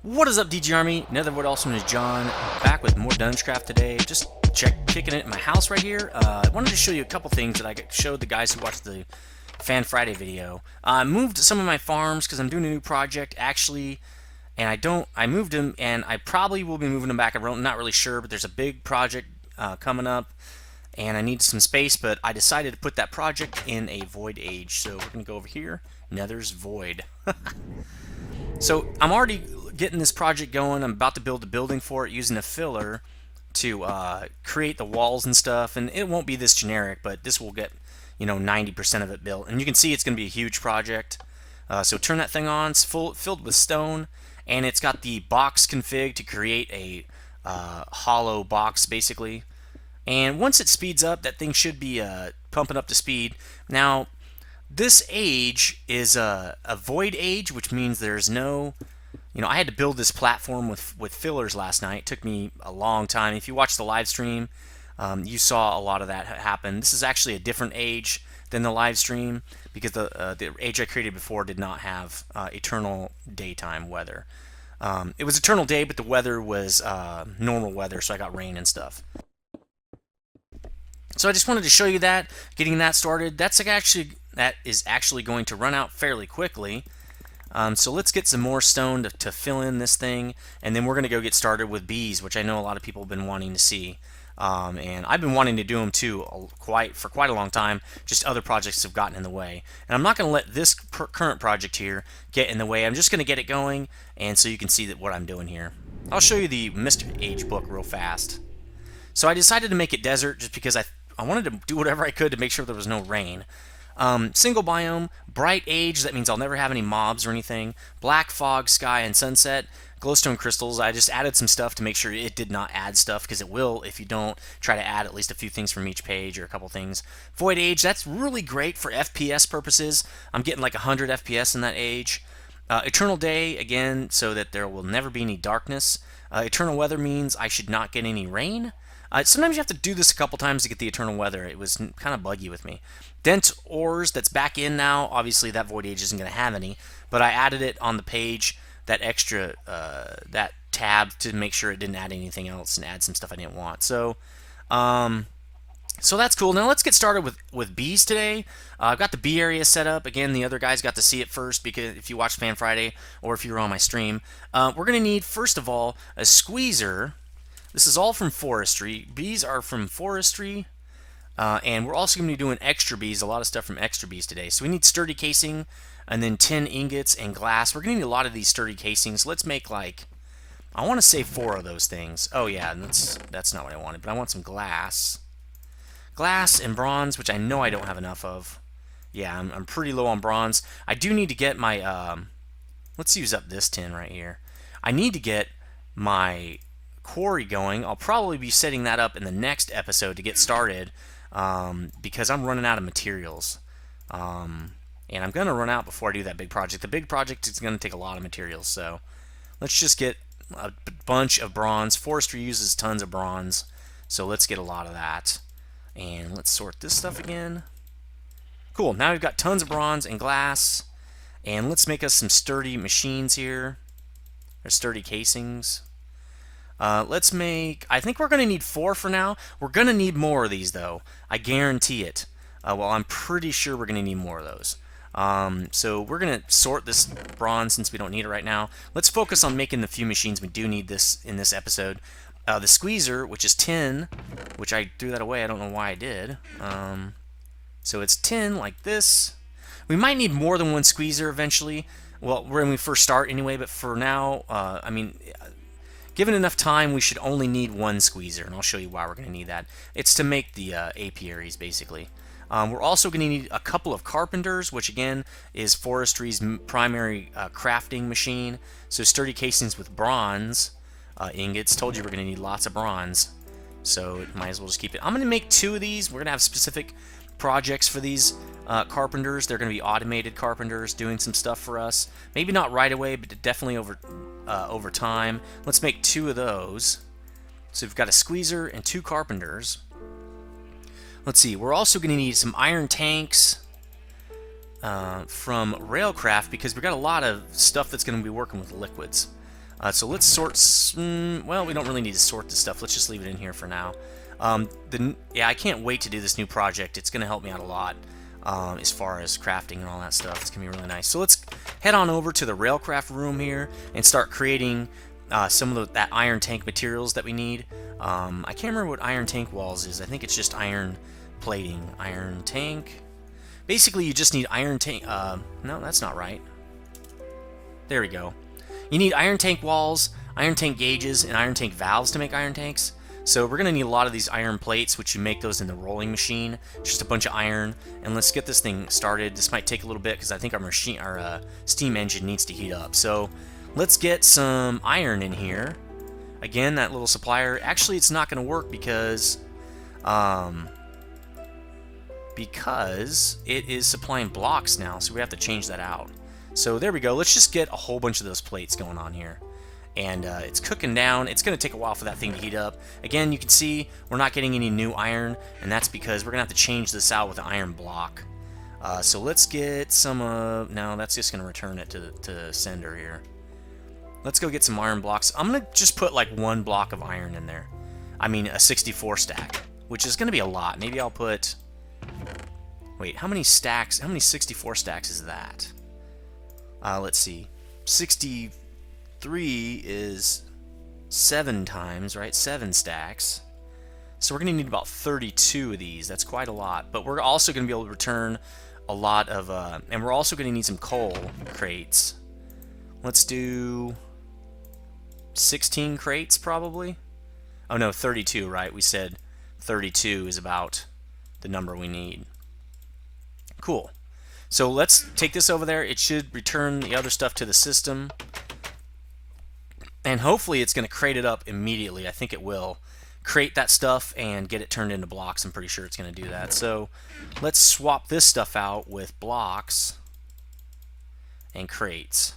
What is up, DG Army? Nethervvoid, also known as John, back with more DungeCraft today. Just kicking it in my house right here. I wanted to show you a couple things that I showed the guys who watched the Fan Friday video. I moved some of my farms because I'm doing a new project, actually, and I moved them, and I probably will be moving them back. I'm not really sure, but there's a big project coming up, and I need some space, but I decided to put that project in a void age. So we're going to go over here, Nether's Void. So I'm already getting this project going. I'm about to build a building for it using a filler to create the walls and stuff. And it won't be this generic, but this will get 90% of it built. And you can see it's going to be a huge project. So turn that thing on. It's filled with stone, and it's got the box config to create a hollow box basically. And once it speeds up, that thing should be pumping up to speed. Now, this age is a void age, which means there's no, I had to build this platform with fillers last night. It took me a long time. If you watched the live stream, you saw a lot of that happen. This is actually a different age than the live stream because the age I created before did not have eternal daytime weather. It was eternal day, but the weather was normal weather, so I got rain and stuff. So I just wanted to show you that, getting that started. That is actually going to run out fairly quickly. So let's get some more stone to fill in this thing, and then we're going to go get started with bees, which I know a lot of people have been wanting to see. And I've been wanting to do them too for quite a long time, just other projects have gotten in the way. And I'm not going to let this current project here get in the way. I'm just going to get it going, and so you can see what I'm doing here. I'll show you the Mist Age book real fast. So I decided to make it desert just because I wanted to do whatever I could to make sure there was no rain. Single biome, bright age, that means I'll never have any mobs or anything. Black fog, sky, and sunset. Glowstone crystals, I just added some stuff to make sure it did not add stuff, because it will if you don't try to add at least a few things from each page or a couple things. Void age, that's really great for FPS purposes. I'm getting like 100 FPS in that age. Eternal day, again, so that there will never be any darkness. Eternal weather means I should not get any rain. Sometimes you have to do this a couple times to get the eternal weather. It was kind of buggy with me. Dent ores, that's back in now. Obviously, that void age isn't going to have any, but I added it on the page, that extra, that tab, to make sure it didn't add anything else and add some stuff I didn't want. So that's cool. Now let's get started with bees today. I've got the bee area set up. Again, the other guys got to see it first, because if you watched Fan Friday or if you were on my stream, we're going to need, first of all, a squeezer. This is all from Forestry. Bees are from Forestry, and we're also going to be doing extra bees, a lot of stuff from extra bees today. So we need sturdy casing, and then tin ingots and glass. We're going to need a lot of these sturdy casings. Let's make like, I want to say 4 of those things. Oh yeah, that's not what I wanted, but I want some glass. Glass and bronze, which I know I don't have enough of. Yeah, I'm pretty low on bronze. I do need to get my, let's use up this tin right here. I need to get my quarry going. I'll probably be setting that up in the next episode to get started, because I'm running out of materials, and I'm gonna run out before I do that big project. The big project is gonna take a lot of materials, so let's just get a bunch of bronze. Forestry uses tons of bronze, so let's get a lot of that. And let's sort this stuff again. Cool, now we've got tons of bronze and glass, and let's make us some sturdy machines here, or sturdy casings. Let's make, I think we're going to need 4 for now. We're going to need more of these, though. I guarantee it. Well, I'm pretty sure we're going to need more of those. So we're going to sort this bronze since we don't need it right now. Let's focus on making the few machines we do need this in this episode. The squeezer, which is tin, which I threw that away. I don't know why I did. So it's tin like this. We might need more than one squeezer eventually. Well, when we first start anyway, but for now, I mean, given enough time, we should only need 1 squeezer, and I'll show you why we're going to need that. It's to make the apiaries, basically. We're also going to need a couple of carpenters, which again is Forestry's primary crafting machine. So sturdy casings with bronze ingots. Told you we're going to need lots of bronze, so might as well just keep it. I'm going to make 2 of these. We're going to have specific projects for these carpenters. They're going to be automated carpenters doing some stuff for us. Maybe not right away, but definitely over time. Let's make 2 of those. So we've got a squeezer and 2 carpenters. Let's see, we're also going to need some iron tanks from Railcraft, because we've got a lot of stuff that's going to be working with liquids. So let's sort. Well, we don't really need to sort this stuff. Let's just leave it in here for now. Yeah, I can't wait to do this new project. It's going to help me out a lot as far as crafting and all that stuff. It's going to be really nice. So let's head on over to the railcraft room here and start creating some of that iron tank materials that we need. I can't remember what iron tank walls is. I think it's just iron plating. Iron tank. Basically, you just need iron tank. No, that's not right. There we go. You need iron tank walls, iron tank gauges, and iron tank valves to make iron tanks. So we're going to need a lot of these iron plates, which you make those in the rolling machine. It's just a bunch of iron. And let's get this thing started. This might take a little bit because I think our steam engine needs to heat up. So let's get some iron in here. Again, that little supplier. Actually, it's not going to work because it is supplying blocks now. So we have to change that out. So there we go. Let's just get a whole bunch of those plates going on here. And it's cooking down. It's going to take a while for that thing to heat up. Again, you can see we're not getting any new iron, and that's because we're going to have to change this out with an iron block. So let's get some no, that's just going to return it to the sender here. Let's go get some iron blocks. I'm going to just put like one block of iron in there. I mean, a 64 stack, which is going to be a lot. Maybe I'll put... Wait, how many stacks? How many 64 stacks is that? Let's see. 63 is 7 times, right? 7 stacks. So we're going to need about 32 of these. That's quite a lot. But we're also going to be able to return a lot of... and we're also going to need some coal crates. Let's do 16 crates, probably. Oh, no, 32, right? We said 32 is about the number we need. Cool. So let's take this over there. It should return the other stuff to the system. And hopefully it's going to crate it up immediately. I think it will. Crate that stuff and get it turned into blocks. I'm pretty sure it's going to do that. So let's swap this stuff out with blocks and crates.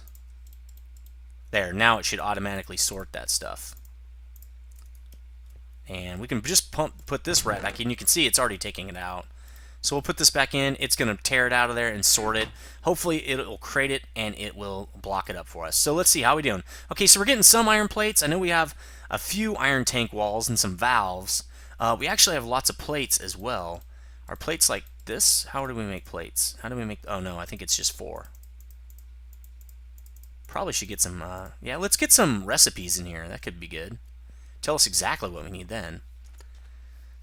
There, now it should automatically sort that stuff. And we can just put this right back in. You can see it's already taking it out. So we'll put this back in. It's going to tear it out of there and sort it. Hopefully it will crate it and it will block it up for us. So let's see, how are we doing? Okay, so we're getting some iron plates. I know we have a few iron tank walls and some valves. We actually have lots of plates as well. Are plates like this? How do we make plates? How do we make... Oh, no, I think it's just 4. Probably should get some... yeah, let's get some recipes in here. That could be good. Tell us exactly what we need then.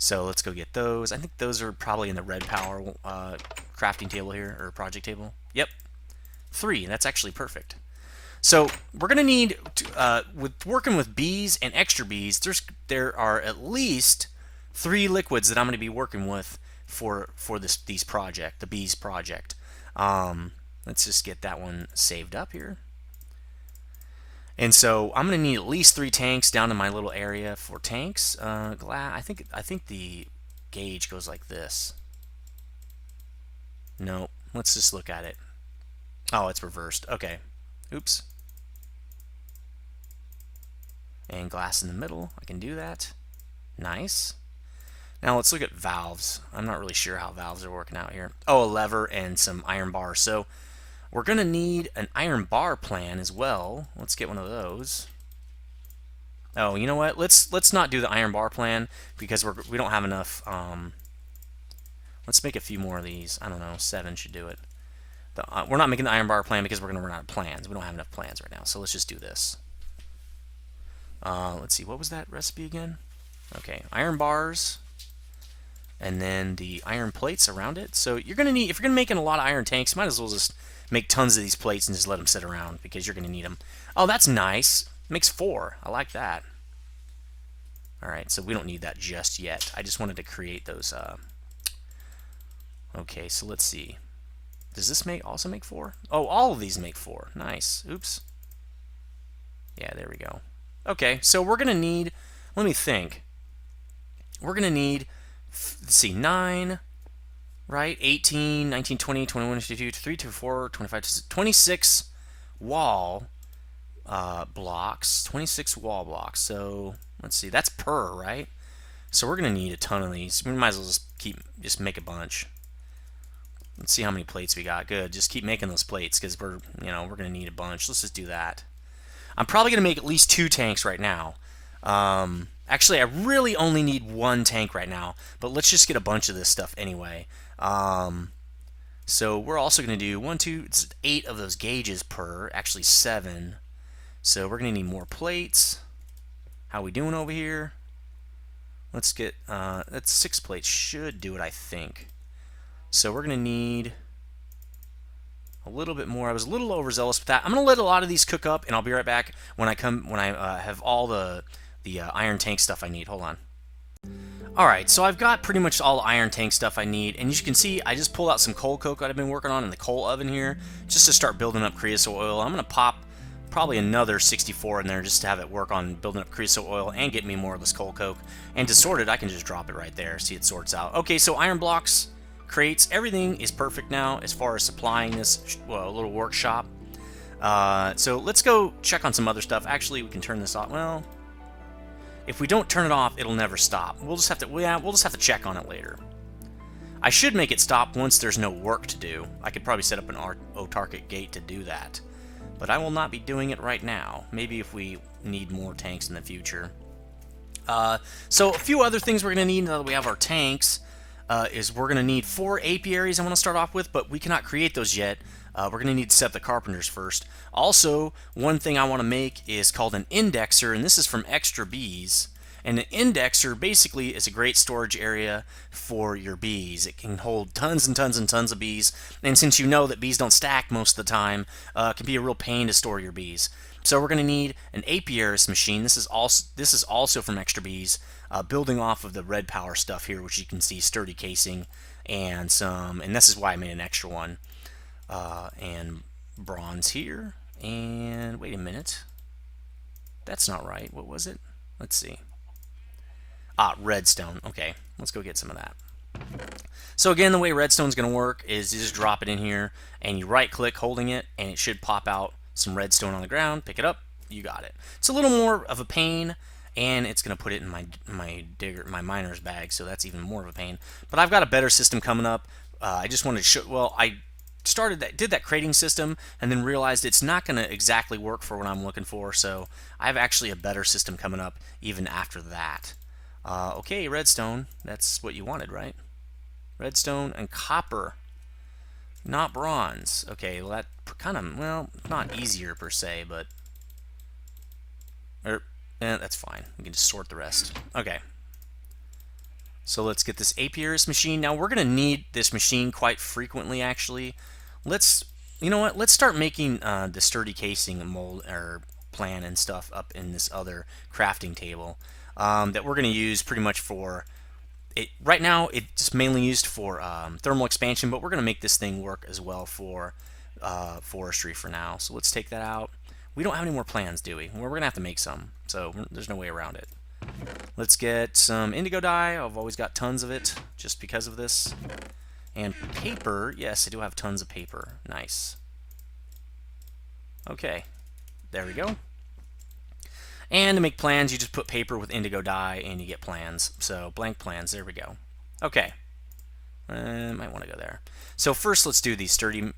So let's go get those. I think those are probably in the red power crafting table here, or project table. Yep, 3. That's actually perfect. So we're going to need, with working with bees and extra bees, there are at least 3 liquids that I'm going to be working with for the bees project. Let's just get that one saved up here. And so I'm going to need at least 3 tanks down in my little area for tanks. I think the gauge goes like this. No, let's just look at it. Oh, it's reversed. Okay. Oops. And glass in the middle. I can do that. Nice. Now let's look at valves. I'm not really sure how valves are working out here. Oh, a lever and some iron bars. So we're going to need an iron bar plan as well. Let's get one of those. Oh, you know what? Let's not do the iron bar plan because we don't have enough. Let's make a few more of these. I don't know, 7 should do it. We're not making the iron bar plan because we're going to run out of plans. We don't have enough plans right now, so let's just do this. Let's see, what was that recipe again? Okay, iron bars, and then the iron plates around it. So you're going to need, if you're going to make a lot of iron tanks, you might as well just make tons of these plates and just let them sit around because you're going to need them. Oh, that's nice. Makes 4. I like that. Alright, so we don't need that just yet. I just wanted to create those. Okay, so let's see. Does this also make 4? Oh, all of these make 4. Nice. Oops. Yeah, there we go. Okay, so we're going to need, let me think. We're going to need, let's see, 9... right? 18, 19, 20, 21, 22, 23, 24, 25, 26 wall blocks. 26 wall blocks. So let's see, that's per, right? So we're going to need a ton of these. We might as well just make a bunch. Let's see how many plates we got. Good. Just keep making those plates because we're going to need a bunch. Let's just do that. I'm probably going to make at least 2 tanks right now. Actually, I really only need 1 tank right now, but let's just get a bunch of this stuff anyway. So we're also going to do 1, 2, it's 8 of those gauges per, actually 7. So we're going to need more plates. How we doing over here? Let's get, that's 6 plates, should do it, I think. So we're going to need a little bit more. I was a little overzealous with that. I'm going to let a lot of these cook up, and I'll be right back when I have all the iron tank stuff I need. Hold on. Alright, so I've got pretty much all the iron tank stuff I need, and as you can see, I just pulled out some coal coke that I've been working on in the coal oven here, just to start building up creosote oil. I'm going to pop probably another 64 in there just to have it work on building up creosote oil and get me more of this coal coke. And to sort it, I can just drop it right there. See, it sorts out. Okay, so iron blocks, crates, everything is perfect now as far as supplying this little workshop. So let's go check on some other stuff. Actually, we can turn this off. Well, if we don't turn it off, it'll never stop. We'll just have to, we'll just have to check on it later. I should make it stop once there's no work to do. I could probably set up an autarkic gate to do that. But I will not be doing it right now. Maybe if we need more tanks in the future. So a few other things we're going to need now that we have our tanks is we're going to need 4 apiaries I want to start off with, but we cannot create those yet. We're going to need to set up the carpenters first. Also, one thing I want to make is called an indexer, and this is from Extrabiomes. And an indexer basically is a great storage area for your bees. It can hold tons and tons and tons of bees, and since you know that bees don't stack most of the time, it can be a real pain to store your bees. So we're going to need an apiarist machine. This is also from Extrabiomes, building off of the red power stuff here, which you can see sturdy casing and this is why I made an extra one. And bronze here, and wait a minute, that's not right. What was it? Let's see. Redstone. Okay, let's go get some of that. So again, the way redstone's going to work is you just drop it in here, and you right click holding it, and it should pop out some redstone on the ground. Pick it up, you got it. It's a little more of a pain, and it's going to put it in my miner's bag, so that's even more of a pain. But I've got a better system coming up. I just wanted to show, well, I did that crating system and then realized it's not going to exactly work for what I'm looking for, so I have actually a better system coming up even after that. Okay, redstone, that's what you wanted, right? Redstone and copper, not bronze. Okay, well, that kind of, well, not easier per se, but that's fine. We can just sort the rest. Okay. So let's get this apiarist machine. Now we're going to need this machine quite frequently, actually. You know what? Let's start making the sturdy casing mold or plan and stuff up in this other crafting table that we're going to use pretty much for it. Right now, it's mainly used for thermal expansion, but we're going to make this thing work as well for forestry for now. So let's take that out. We don't have any more plans, do we? Well, we're going to have to make some, so there's no way around it. Let's get some indigo dye. I've always got tons of it just because of this. And paper. Yes, I do have tons of paper. Nice. Okay. There we go. And to make plans, you just put paper with indigo dye and you get plans. So blank plans. There we go. Okay. Might want to go there. So first let's do the sturdy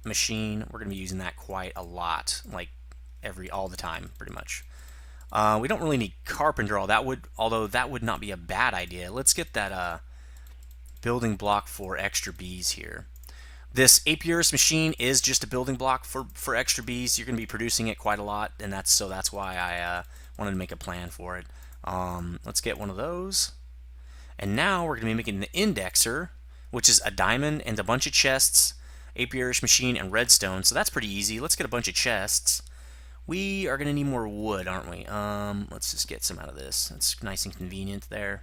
machine. We're going to be using that quite a lot. Like all the time, pretty much. We don't really need carpenter, although that would not be a bad idea. Let's get that building block for Extrabiomes here. This apiarist machine is just a building block for Extrabiomes. You're going to be producing it quite a lot, and that's why I wanted to make a plan for it. Let's get one of those. And now we're going to be making the indexer, which is a diamond and a bunch of chests, apiarist machine, and redstone. So that's pretty easy. Let's get a bunch of chests. We are going to need more wood, aren't we? Let's just get some out of this. It's nice and convenient there.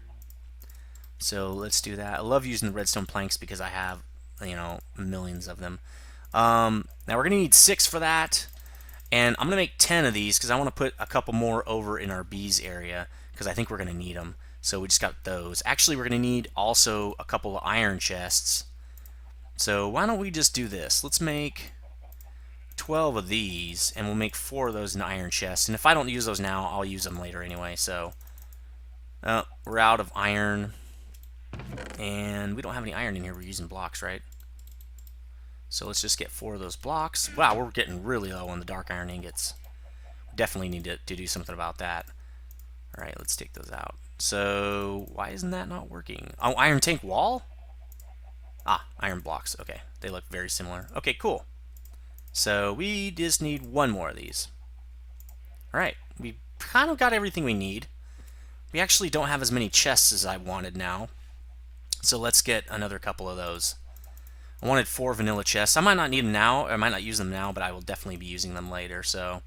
So let's do that. I love using the redstone planks because I have, you know, millions of them. Now we're going to need 6 for that. And I'm going to make 10 of these because I want to put a couple more over in our bees area because I think we're going to need them. So we just got those. Actually, we're going to need also a couple of iron chests. So why don't we just do this? Let's make 12 of these, and we'll make 4 of those in iron chests. And if I don't use those now, I'll use them later anyway. So we're out of iron, and we don't have any iron in here. We're using blocks, right? So let's just get 4 of those blocks. Wow, we're getting really low on the dark iron ingots. definitely need to do something about that. All right, let's take those out. So why isn't that not working? Oh, iron tank wall? Ah, iron blocks. Okay, they look very similar. Okay, cool. So we just need one more of these. All right, we kind of got everything we need. We actually don't have as many chests as I wanted now. So let's get another couple of those. I wanted 4 vanilla chests. I might not need them now, or I might not use them now, but I will definitely be using them later. So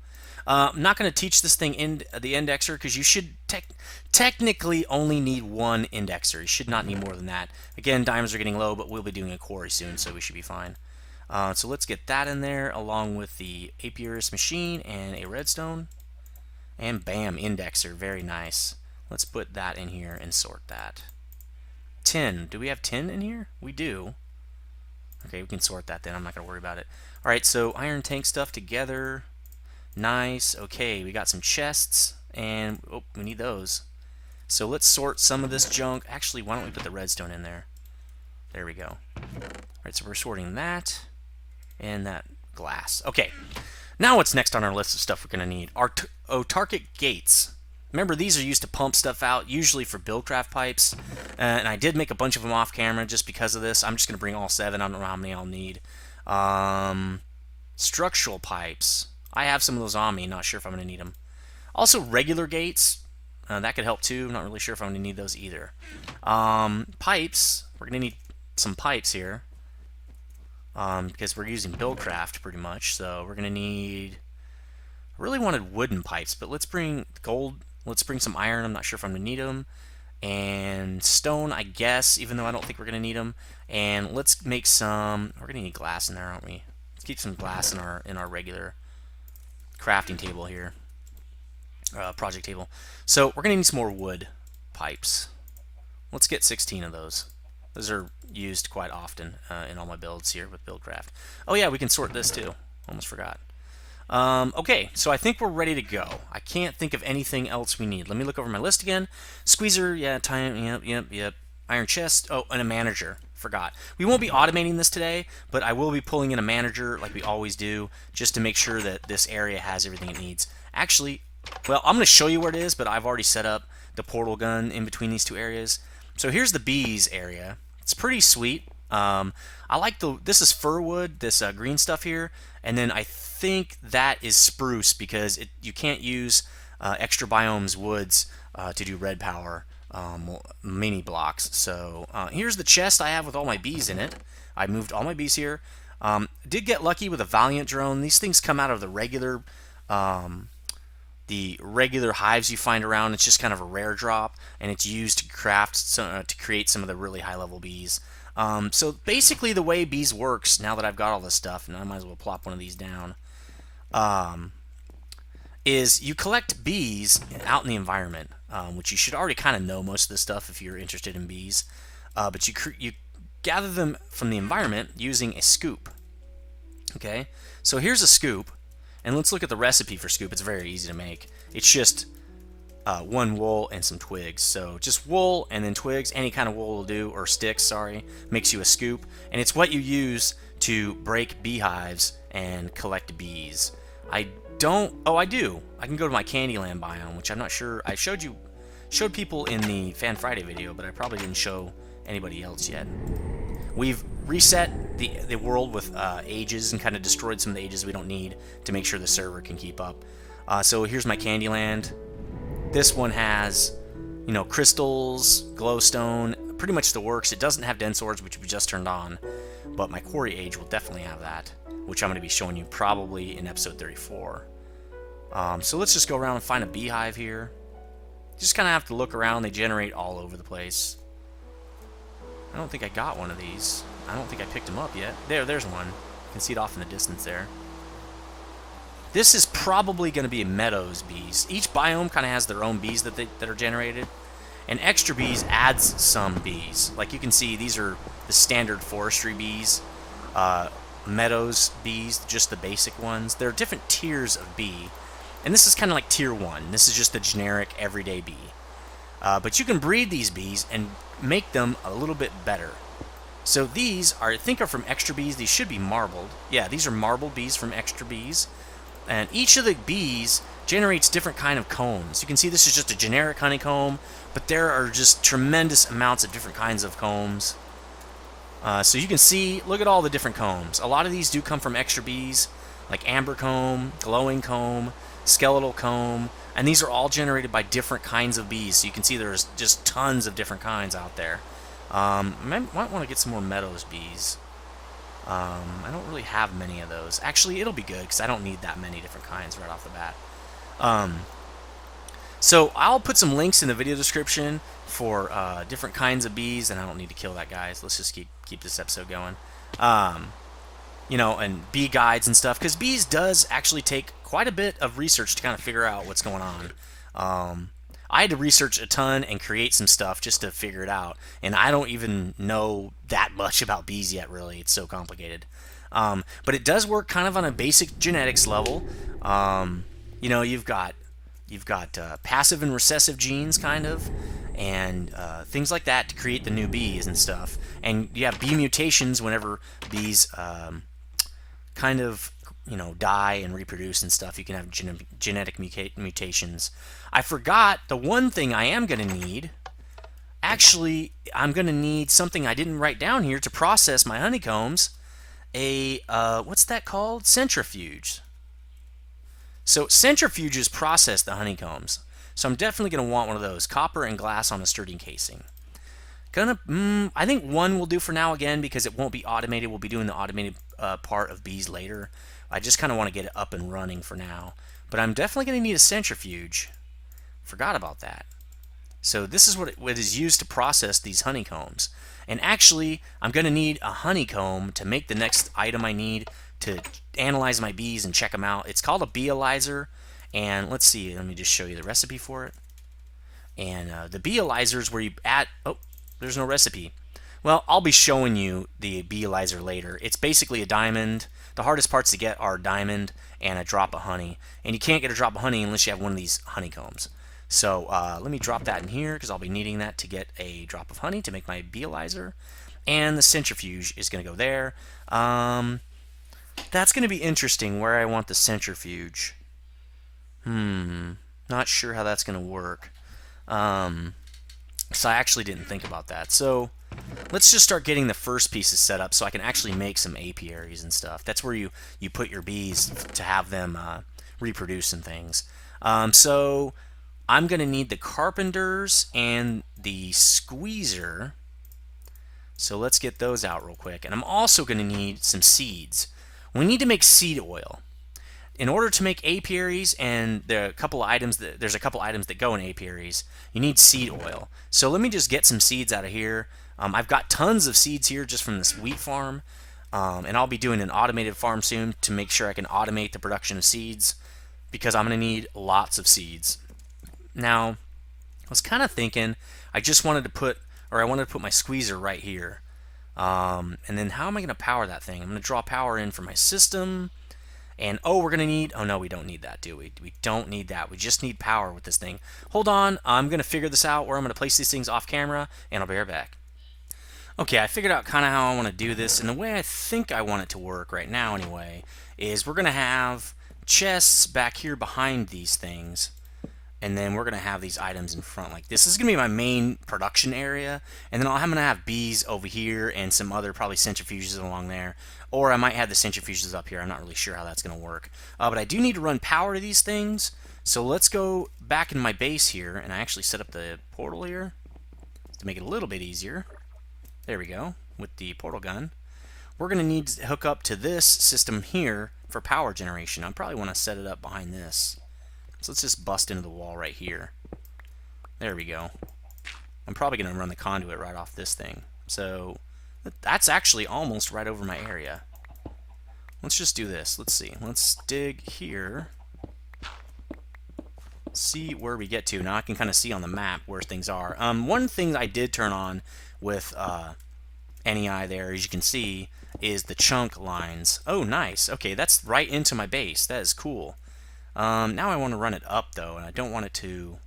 I'm not going to teach this thing the indexer, because you should technically only need one indexer. You should not need more than that. Again, diamonds are getting low, but we'll be doing a quarry soon, so we should be fine. So let's get that in there, along with the apiarist machine and a redstone. And bam, indexer, very nice. Let's put that in here and sort that. Tin, do we have tin in here? We do. Okay, we can sort that then, I'm not going to worry about it. Alright, so iron tank stuff together. Nice, okay, we got some chests, and oh, we need those. So let's sort some of this junk. Actually, why don't we put the redstone in there? There we go. Alright, so we're sorting that, and that glass. Okay, now what's next on our list of stuff we're going to need? Our autarkic gates. Remember, these are used to pump stuff out, usually for buildcraft pipes. And I did make a bunch of them off camera just because of this. I'm just going to bring all 7. I don't know how many I'll need. Structural pipes. I have some of those on me. Not sure if I'm going to need them. Also, regular gates. That could help too. Not really sure if I'm going to need those either. Pipes. We're going to need some pipes here. Because we're using buildcraft pretty much. So we're going to need... I really wanted wooden pipes, but let's bring gold. Let's bring some iron. I'm not sure if I'm going to need them. And stone, I guess, even though I don't think we're going to need them. And let's make some... We're going to need glass in there, aren't we? Let's keep some glass in our regular crafting table here. Project table. So we're going to need some more wood pipes. Let's get 16 of those. Those are used quite often in all my builds here with Buildcraft. Oh yeah, we can sort this too. Almost forgot. Okay, so I think we're ready to go. I can't think of anything else we need. Let me look over my list again. Squeezer, yeah, time, yep. Iron chest, oh, and a manager. Forgot. We won't be automating this today, but I will be pulling in a manager like we always do, just to make sure that this area has everything it needs. Actually, well, I'm going to show you where it is, but I've already set up the portal gun in between these two areas. So here's the bees area. It's pretty sweet. I like this is fir wood, this green stuff here, and then I think that is spruce because you can't use Extrabiomes woods to do red power mini blocks. So here's the chest I have with all my bees in it. I moved all my bees here. Did get lucky with a Valiant drone. These things come out of the regular hives you find around. It's just kind of a rare drop, and it's used to craft to create some of the really high level bees. So basically the way bees works, now that I've got all this stuff, and I might as well plop one of these down, is you collect bees out in the environment, which you should already kind of know most of this stuff if you're interested in bees, but you gather them from the environment using a scoop. Okay, so here's a scoop, and let's look at the recipe for scoop. It's very easy to make. It's just one wool and some twigs. So just wool and then twigs, any kind of wool will do, or sticks, sorry, makes you a scoop. And it's what you use to break beehives and collect bees. I do. I can go to my Candyland biome, which I'm not sure. I showed people in the Fan Friday video, but I probably didn't show anybody else yet. We've reset the world with ages and kind of destroyed some of the ages we don't need to make sure the server can keep up. So here's my Candyland. This one has, crystals, glowstone, pretty much the works. It doesn't have den swords, which we just turned on, but my quarry age will definitely have that, which I'm going to be showing you probably in episode 34. So let's just go around and find a beehive here. Just kind of have to look around. They generate all over the place. I don't think I got one of these. I don't think I picked them up yet. There's one. You can see it off in the distance there. This is probably going to be a meadows bees. Each biome kind of has their own bees that are generated. And extra bees adds some bees. Like you can see, these are the standard forestry bees. Meadows bees, just the basic ones. There are different tiers of bee. And this is kind of like tier 1. This is just the generic everyday bee. But you can breed these bees and make them a little bit better. So these I think are from extra bees. These should be marbled. Yeah, these are marbled bees from extra bees. And each of the bees generates different kind of combs. You can see this is just a generic honeycomb, but there are just tremendous amounts of different kinds of combs. So you can see, look at all the different combs. A lot of these do come from extra bees, like amber comb, glowing comb, skeletal comb, and these are all generated by different kinds of bees. So you can see there's just tons of different kinds out there. Might want to get some more meadows bees. I don't really have many of those. Actually, it'll be good because I don't need that many different kinds right off the bat. So I'll put some links in the video description for different kinds of bees, and I don't need to kill that, guys. Let's just keep this episode going. You know, and bee guides and stuff, because bees does actually take quite a bit of research to kind of figure out what's going on. I had to research a ton and create some stuff just to figure it out, and I don't even know that much about bees yet, really. It's so complicated. But it does work kind of on a basic genetics level. You know, you've got passive and recessive genes, kind of, and things like that to create the new bees and stuff. And you have bee mutations whenever bees kind of, you know, die and reproduce and stuff. You can have genetic mutations. I forgot the one thing I am going to need. Actually, I'm going to need something I didn't write down here to process my honeycombs. What's that called? Centrifuge. So centrifuges process the honeycombs. So I'm definitely going to want one of those. Copper and glass on a sturdy casing. I think one will do for now again because it won't be automated. We'll be doing the automated part of bees later. I just kind of want to get it up and running for now. But I'm definitely going to need a centrifuge. Forgot about that. So this is what is used to process these honeycombs. And actually, I'm going to need a honeycomb to make the next item I need to analyze my bees and check them out. It's called a beealyzer. And let's see, let me just show you the recipe for it. And the beealyzer is where you add... Oh, there's no recipe. Well, I'll be showing you the beealyzer later. It's basically a diamond. The hardest parts to get are a diamond and a drop of honey. And you can't get a drop of honey unless you have one of these honeycombs. So let me drop that in here because I'll be needing that to get a drop of honey to make my beealyzer. And the centrifuge is going to go there. That's going to be interesting where I want the centrifuge. Not sure how that's going to work. So I actually didn't think about that. So let's just start getting the first pieces set up so I can actually make some apiaries and stuff. That's where you put your bees to have them reproduce and things. So I'm going to need the carpenters and the squeezer. So let's get those out real quick. And I'm also going to need some seeds. We need to make seed oil. In order to make apiaries, and there's a couple items that go in apiaries, you need seed oil. So let me just get some seeds out of here. I've got tons of seeds here just from this wheat farm, and I'll be doing an automated farm soon to make sure I can automate the production of seeds because I'm going to need lots of seeds. Now, I was kind of thinking I wanted to put my squeezer right here. And then how am I going to power that thing? I'm going to draw power in for my system. And oh, we're going to need... Oh, no, we don't need that, do we? We don't need that. We just need power with this thing. Hold on. I'm going to figure this out where I'm going to place these things off camera, and I'll be right back. Okay, I figured out kind of how I want to do this, and the way I think I want it to work right now anyway is we're going to have chests back here behind these things, and then we're going to have these items in front like this. This is going to be my main production area, and then I'm going to have bees over here and some other probably centrifuges along there. Or I might have the centrifuges up here. I'm not really sure how that's going to work. But I do need to run power to these things. So let's go back in my base here, and I actually set up the portal here to make it a little bit easier. There we go, with the portal gun. We're going to need to hook up to this system here for power generation. I probably want to set it up behind this. So let's just bust into the wall right here. There we go. I'm probably going to run the conduit right off this thing. So that's actually almost right over my area. Let's just do this. Let's see. Let's dig here. See where we get to. Now I can kind of see on the map where things are. One thing I did turn on with NEI there, as you can see, is the chunk lines. Oh, nice. Okay, that's right into my base. That is cool. Now I want to run it up, though, and I don't want it to...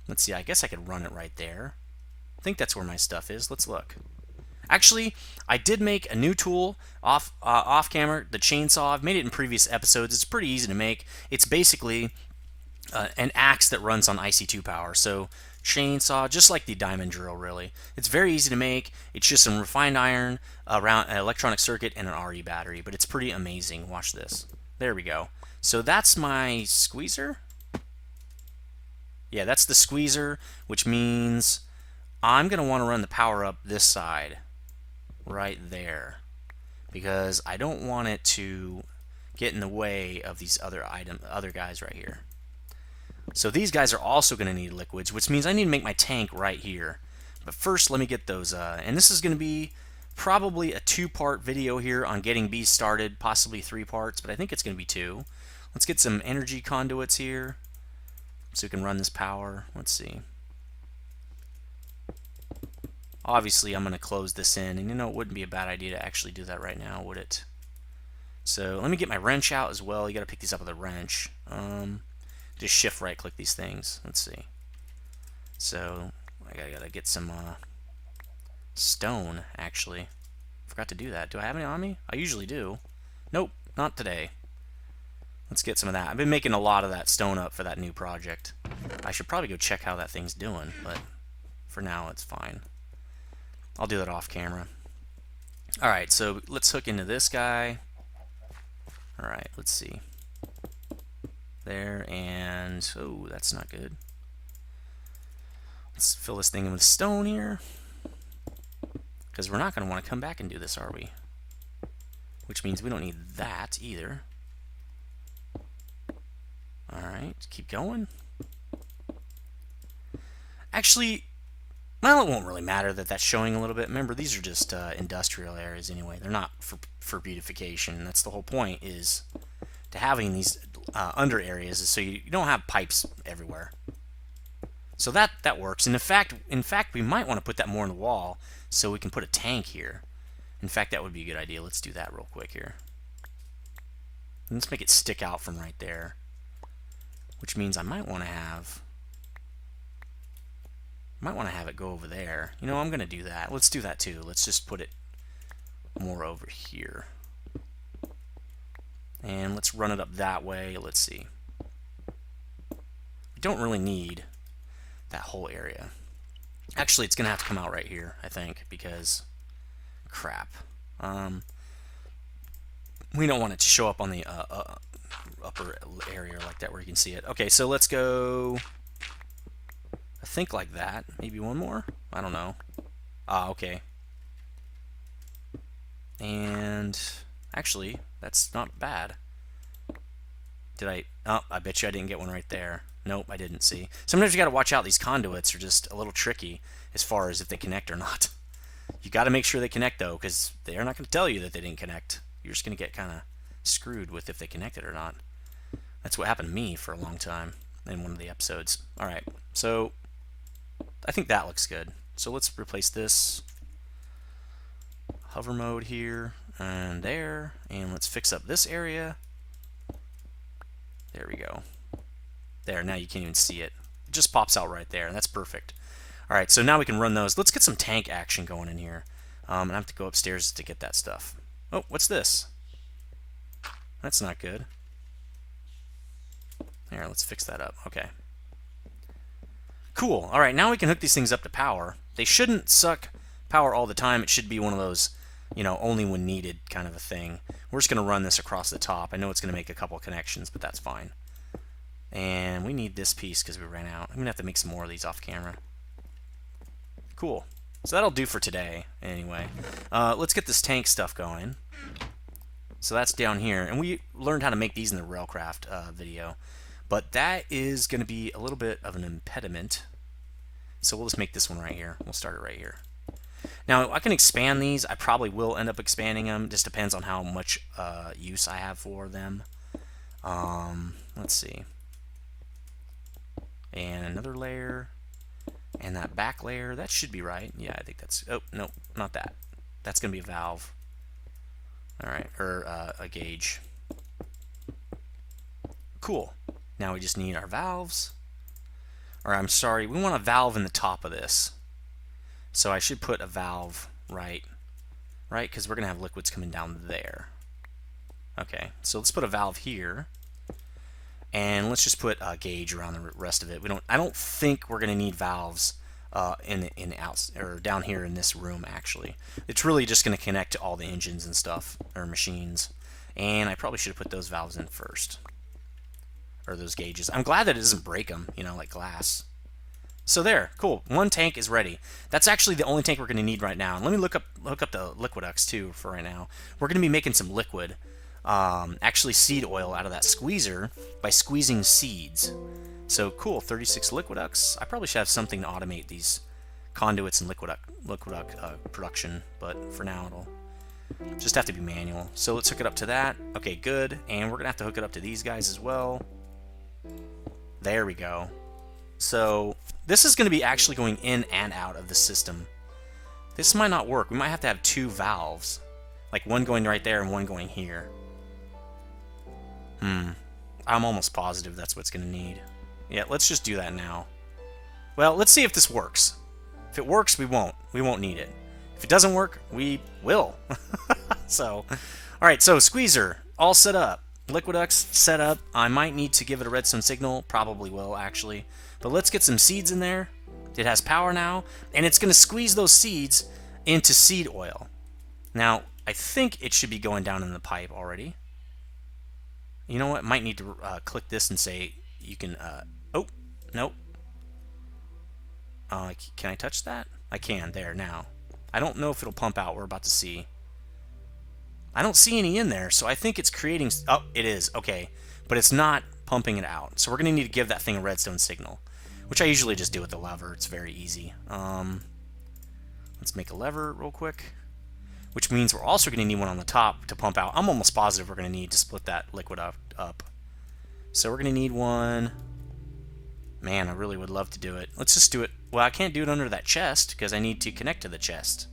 Let's see. I guess I could run it right there. I think that's where my stuff is. Let's look. Actually, I did make a new tool off camera, the chainsaw. I've made it in previous episodes. It's pretty easy to make. It's basically an axe that runs on IC2 power. So chainsaw, just like the diamond drill, really. It's very easy to make. It's just some refined iron, around an electronic circuit, and an RE battery. But it's pretty amazing. Watch this. There we go. So that's my squeezer. Yeah, that's the squeezer, which means I'm going to want to run the power up this side, right there, because I don't want it to get in the way of these other guys right here. So these guys are also going to need liquids, which means I need to make my tank right here. But first, let me get those, and this is going to be probably a 2-part video here on getting bees started, possibly 3 parts, but I think it's going to be 2. Let's get some energy conduits here so we can run this power. Let's see. Obviously, I'm going to close this in, and it wouldn't be a bad idea to actually do that right now, would it? So let me get my wrench out as well. You got to pick these up with a wrench. Just shift right click these things. Let's see. So I gotta get some stone, actually. Forgot to do that. Do I have any on me? I usually do. Nope, not today. Let's get some of that. I've been making a lot of that stone up for that new project. I should probably go check how that thing's doing, but for now it's fine. I'll do that off camera. Alright, so let's hook into this guy. Alright, let's see. There, and oh, that's not good. Let's fill this thing in with stone here, because we're not going to want to come back and do this, are we? Which means we don't need that either. Alright, keep going. Actually, well, it won't really matter that that's showing a little bit. Remember, these are just industrial areas anyway. They're not for beautification. That's the whole point, is to having these under areas, is so you don't have pipes everywhere. So that works. And in fact, we might want to put that more on the wall so we can put a tank here. In fact, that would be a good idea. Let's do that real quick here. And let's make it stick out from right there, which means I might want to have it go over there. You know, I'm going to do that. Let's do that too. Let's just put it more over here. And let's run it up that way. Let's see. We don't really need that whole area. Actually, it's going to have to come out right here, I think, because crap. We don't want it to show up on the upper area like that where you can see it. Okay, so let's go, I think like that. Maybe one more? I don't know. Ah, okay. And actually, that's not bad. Did I? Oh, I bet you I didn't get one right there. Nope, I didn't see. Sometimes you got to watch out. These conduits are just a little tricky as far as if they connect or not. You got to make sure they connect, though, because they're not going to tell you that they didn't connect. You're just going to get kind of screwed with if they connected or not. That's what happened to me for a long time in one of the episodes. Alright, so I think that looks good. So let's replace this. Hover mode here and there. And let's fix up this area. There we go. There, now you can't even see it. It just pops out right there, and that's perfect. Alright, so now we can run those. Let's get some tank action going in here. And I have to go upstairs to get that stuff. Oh, what's this? That's not good. There, let's fix that up. Okay. Cool. Alright, now we can hook these things up to power. They shouldn't suck power all the time. It should be one of those, you know, only when needed kind of a thing. We're just going to run this across the top. I know it's going to make a couple connections, but that's fine. And we need this piece because we ran out. I'm going to have to make some more of these off camera. Cool. So that'll do for today, anyway. Let's get this tank stuff going. So that's down here. And we learned how to make these in the Railcraft video. But that is going to be a little bit of an impediment. So we'll just make this one right here. We'll start it right here. Now, I can expand these. I probably will end up expanding them. Just depends on how much use I have for them. Let's see. And another layer. And that back layer. That should be right. Yeah, I think that's... Oh, no, not that. That's going to be a valve. Alright, or a gauge. Cool. Now we just need our valves. Or I'm sorry, we want a valve in the top of this. So I should put a valve right? Because we're going to have liquids coming down there. Okay, so let's put a valve here. And let's just put a gauge around the rest of it. I don't think we're going to need valves in out or down here in this room. Actually, it's really just going to connect to all the engines and stuff or machines. And I probably should have put those valves in first, or those gauges. I'm glad that it doesn't break them, you know, like glass. So there, cool. One tank is ready. That's actually the only tank we're going to need right now. And let me hook up the Liquiducts too for right now. We're going to be making some liquid, actually seed oil out of that squeezer by squeezing seeds. So cool, 36 Liquiducts. I probably should have something to automate these conduits and liquiduct production, but for now it'll just have to be manual. So let's hook it up to that. Okay, good. And we're going to have to hook it up to these guys as well. There we go. So this is going to be actually going in and out of the system. This might not work. We might have to have two valves. Like one going right there and one going here. I'm almost positive that's what's going to need. Yeah, let's just do that now. Well, let's see if this works. If it works, we won't. We won't need it. If it doesn't work, we will. So, alright, so squeezer, all set up. Liquiducts set up. I might need to give it a redstone signal. Probably will, actually. But let's get some seeds in there. It has power now. And it's going to squeeze those seeds into seed oil. Now, I think it should be going down in the pipe already. You know what? Might need to click this and say you can... oh, nope. Can I touch that? I can. There, now. I don't know if it'll pump out. We're about to see. I don't see any in there, so I think it's creating... Oh, it is. Okay. But it's not pumping it out. So we're going to need to give that thing a redstone signal, which I usually just do with the lever. It's very easy. Let's make a lever real quick, which means we're also going to need one on the top to pump out. I'm almost positive we're going to need to split that liquid up. So we're going to need one. Man, I really would love to do it. Let's just do it. Well, I can't do it under that chest because I need to connect to the chest.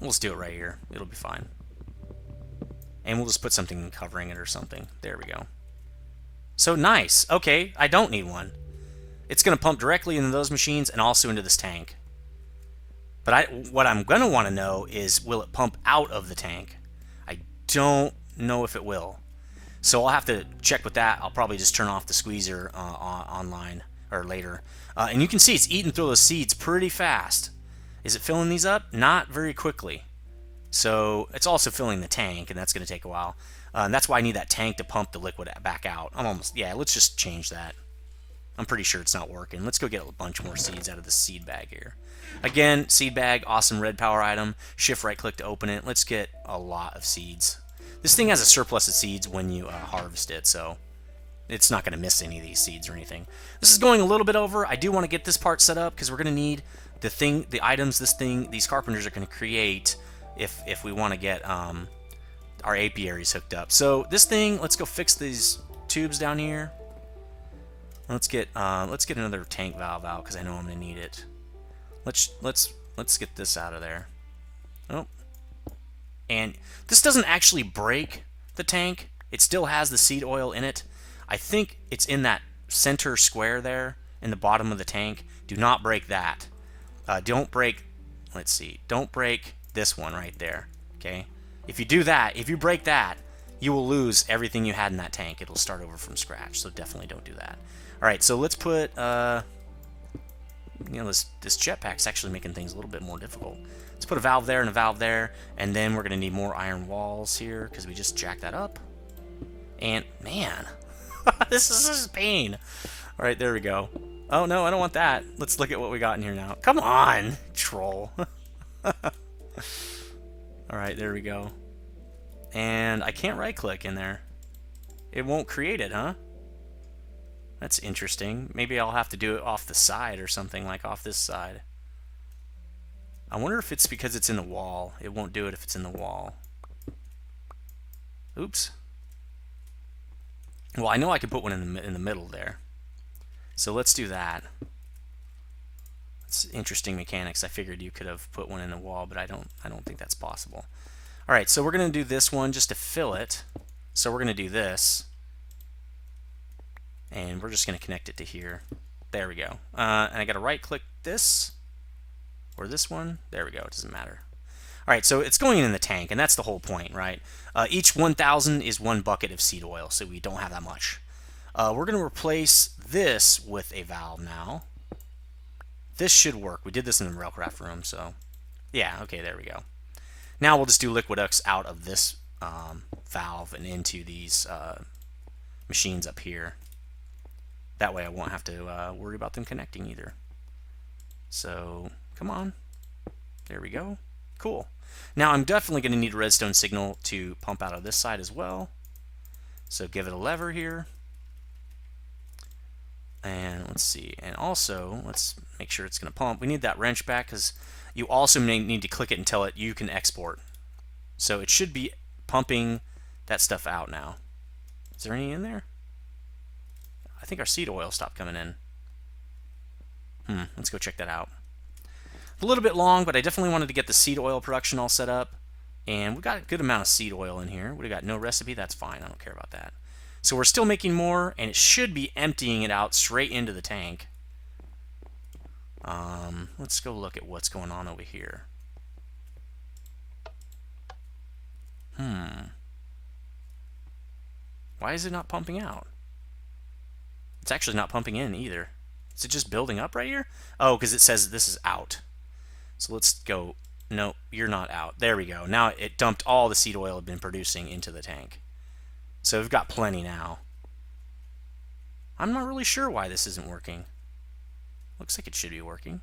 We'll just do it right here. It'll be fine. And we'll just put something covering it or something. There we go. So nice. Okay, I don't need one. It's going to pump directly into those machines and also into this tank. But what I'm going to want to know is, will it pump out of the tank? I don't know if it will. So I'll have to check with that. I'll probably just turn off the squeezer online or later. And you can see it's eating through those seeds pretty fast. Is it filling these up? Not very quickly. So it's also filling the tank, and that's going to take a while. And that's why I need that tank to pump the liquid back out. Yeah, let's just change that. I'm pretty sure it's not working. Let's go get a bunch more seeds out of the seed bag here. Again, seed bag, awesome red power item. Shift right click to open it. Let's get a lot of seeds. This thing has a surplus of seeds when you harvest it, so it's not going to miss any of these seeds or anything. This is going a little bit over. I do want to get this part set up because we're going to need the items these carpenters are going to create if we want to get our apiaries hooked up. So this thing, let's go fix these tubes down here. Let's get another tank valve out because I know I'm going to need it. Let's get this out of there. Oh. And this doesn't actually break the tank. It still has the seed oil in it. I think it's in that center square there in the bottom of the tank. Do not break that. Don't break, let's see, don't break this one right there, okay? If you do that, if you break that, you will lose everything you had in that tank. It'll start over from scratch, so definitely don't do that. All right, so let's put, this jetpack's actually making things a little bit more difficult. Let's put a valve there and a valve there, and then we're going to need more iron walls here because we just jacked that up. And, man, this is a pain. All right, there we go. Oh, no, I don't want that. Let's look at what we got in here now. Come on, troll. All right, there we go. And I can't right-click in there. It won't create it, huh? That's interesting. Maybe I'll have to do it off the side or something, like off this side. I wonder if it's because it's in the wall. It won't do it if it's in the wall. Oops. Well, I know I could put one in the middle there. So let's do that. It's interesting mechanics. I figured you could have put one in the wall, but I don't think that's possible. All right, so we're going to do this one just to fill it. So we're going to do this. And we're just going to connect it to here. There we go. And I got to right click this or this one. There we go. It doesn't matter. All right, so it's going in the tank, and that's the whole point, right? Each 1,000 is 1 bucket of seed oil, so we don't have that much. We're going to replace this with a valve now. This should work. We did this in the Railcraft room, so yeah, okay, there we go. Now we'll just do Liquidux out of this valve and into these machines up here. That way I won't have to worry about them connecting either. So, come on. There we go. Cool. Now I'm definitely going to need a redstone signal to pump out of this side as well. So give it a lever here. And let's see. And also, let's make sure it's going to pump. We need that wrench back because you also need to click it and tell it you can export. So it should be pumping that stuff out now. Is there any in there? I think our seed oil stopped coming in. Let's go check that out. A little bit long, but I definitely wanted to get the seed oil production all set up. And we got a good amount of seed oil in here. We got no recipe. That's fine. I don't care about that. So we're still making more, and it should be emptying it out straight into the tank. Let's go look at what's going on over here. Why is it not pumping out? It's actually not pumping in either. Is it just building up right here? Oh, because it says this is out. So let's go. No, you're not out. There we go. Now it dumped all the seed oil it had been producing into the tank. So we've got plenty now. I'm not really sure why this isn't working. Looks like it should be working.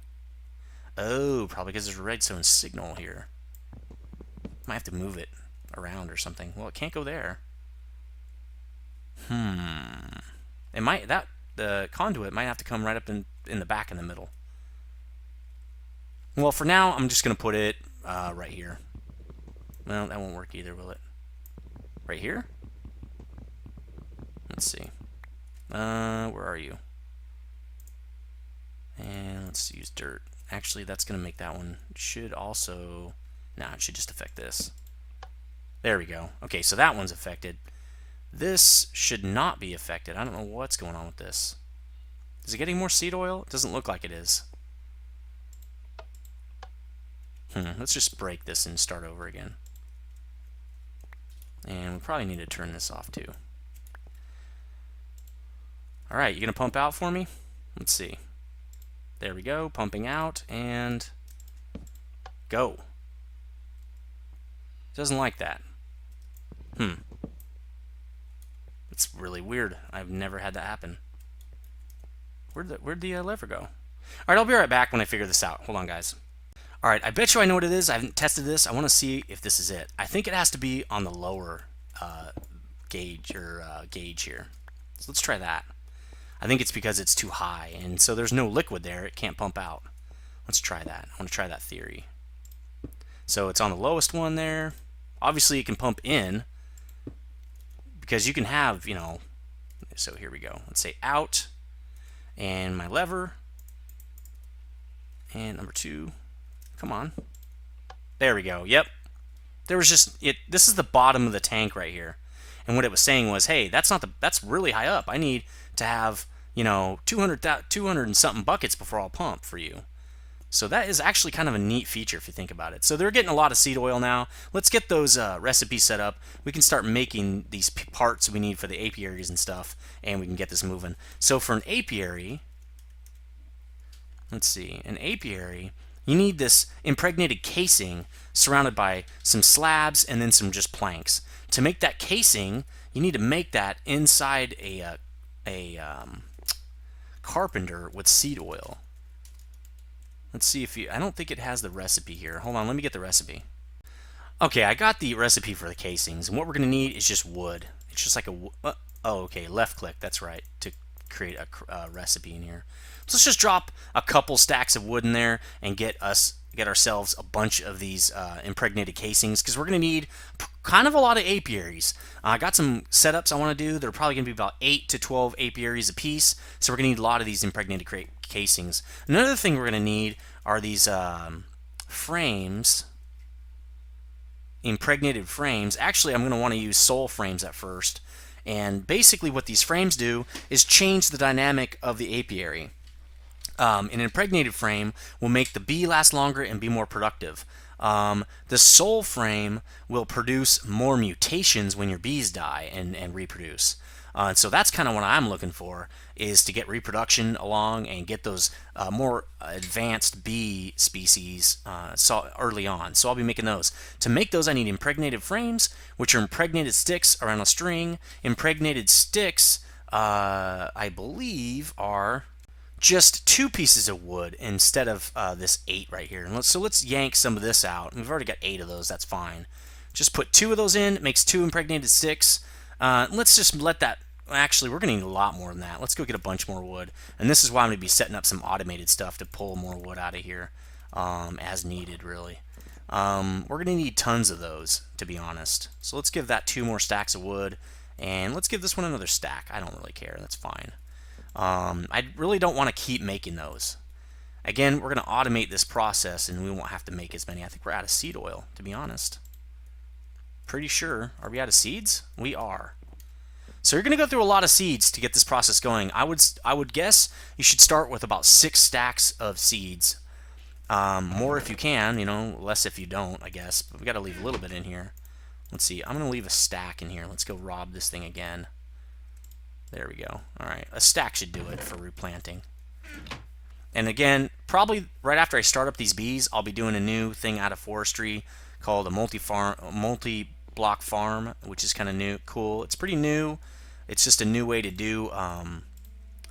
Oh, probably because there's a redstone signal here. Might have to move it around or something. Well, it can't go there. It might, the conduit might have to come right up in the back in the middle. Well, for now, I'm just going to put it right here. Well, that won't work either, will it? Right here? Let's see. Where are you? And let's use dirt. Actually, that's going to make that one. Should also... Nah, it should just affect this. There we go. Okay, so that one's affected. This should not be affected. I don't know what's going on with this. Is it getting more seed oil? It doesn't look like it is. Let's just break this and start over again. And we probably need to turn this off too. Alright, you going to pump out for me? Let's see. There we go, pumping out, and go. Doesn't like that. It's really weird. I've never had that happen. Where'd the lever go? Alright, I'll be right back when I figure this out. Hold on, guys. Alright, I bet you I know what it is. I haven't tested this. I want to see if this is it. I think it has to be on the lower gauge here. So let's try that. I think it's because it's too high, and so there's no liquid there. It can't pump out. Let's try that. I want to try that theory. So it's on the lowest one there. Obviously, it can pump in because you can have, you know, so here we go. Let's say out, and my lever, and number 2. Come on. There we go. Yep. There was just it. This is the bottom of the tank right here, and what it was saying was, hey, that's really high up. I need to have, you know, 200 and something buckets before I'll pump for you. So that is actually kind of a neat feature if you think about it. So they're getting a lot of seed oil now. Let's get those recipes set up. We can start making these parts we need for the apiaries and stuff, and we can get this moving. So for an apiary, let's see, an apiary, you need this impregnated casing surrounded by some slabs and then some just planks. To make that casing, you need to make that inside a carpenter with seed oil. Let's see if I don't think it has the recipe here. Hold on, let me get the recipe. Okay, I got the recipe for the casings, and what we're going to need is just wood. It's just like a... oh, okay, left click, that's right, to create a recipe in here. So let's just drop a couple stacks of wood in there and get ourselves a bunch of these impregnated casings, because we're going to need kind of a lot of apiaries. I got some setups I want to do. They're probably going to be about 8 to 12 apiaries a piece, so we're going to need a lot of these impregnated casings. Another thing we're going to need are these frames, impregnated frames. Actually, I'm going to want to use soul frames at first, and basically what these frames do is change the dynamic of the apiary. An impregnated frame will make the bee last longer and be more productive. The soul frame will produce more mutations when your bees die and reproduce. So that's kind of what I'm looking for, is to get reproduction along and get those more advanced bee species so early on. So I'll be making those. To make those, I need impregnated frames, which are impregnated sticks around a string. Impregnated sticks, I believe, are just 2 pieces of wood instead of this 8 right here. And so let's yank some of this out. We've already got 8 of those. That's fine. Just put 2 of those in. It makes 2 impregnated sticks. Let's just let that. Actually, we're going to need a lot more than that. Let's go get a bunch more wood. And this is why I'm going to be setting up some automated stuff to pull more wood out of here as needed, really. We're going to need tons of those, to be honest. So let's give that 2 more stacks of wood. And let's give this one another stack. I don't really care. That's fine. I really don't want to keep making those. Again, we're going to automate this process, and we won't have to make as many. I think we're out of seed oil, to be honest. Pretty sure. Are we out of seeds? We are. So you're going to go through a lot of seeds to get this process going. I would guess you should start with about 6 stacks of seeds. More if you can, less if you don't, I guess. But we got to leave a little bit in here. Let's see. I'm going to leave a stack in here. Let's go rob this thing again. There we go. All right. A stack should do it for replanting. And again, probably right after I start up these bees, I'll be doing a new thing out of Forestry called a multi-block farm, which is kind of new, cool. It's pretty new. It's just a new way to do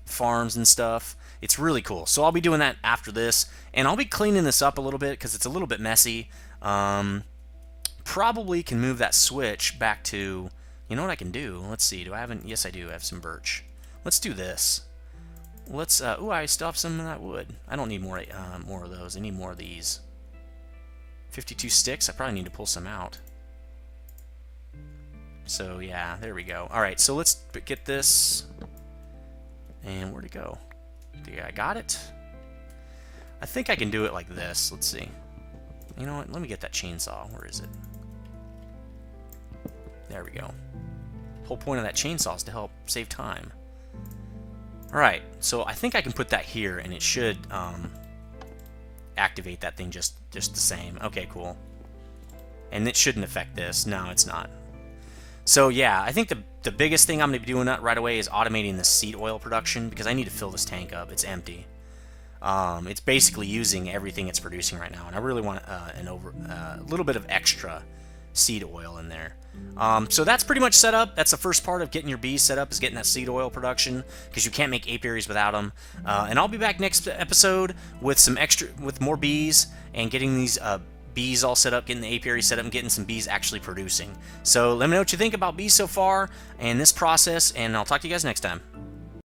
farms and stuff. It's really cool. So I'll be doing that after this, and I'll be cleaning this up a little bit because it's a little bit messy. Probably can move that switch back to, you know what I can do? Let's see. Do I have any? Yes, I do. I have some birch. Let's do this. Let's. Ooh, I still have some of that wood. I don't need more of those. I need more of these. 52 sticks. I probably need to pull some out. So yeah, there we go. All right, so let's get this. And where'd it go? Yeah, I got it. I think I can do it like this. Let's see. You know what? Let me get that chainsaw. Where is it? There we go. The whole point of that chainsaw is to help save time. All right, so I think I can put that here, and it should activate that thing just the same. Okay, cool. And it shouldn't affect this. No, it's not. So yeah, I think the biggest thing I'm going to be doing right away is automating the seed oil production, because I need to fill this tank up. It's empty. It's basically using everything it's producing right now, and I really want a little bit of extra seed oil in there. So that's pretty much set up. That's the first part of getting your bees set up, is getting that seed oil production, because you can't make apiaries without them. And I'll be back next episode with more bees and getting these bees all set up, getting the apiary set up, and getting some bees actually producing. So let me know what you think about bees so far and this process, and I'll talk to you guys next time.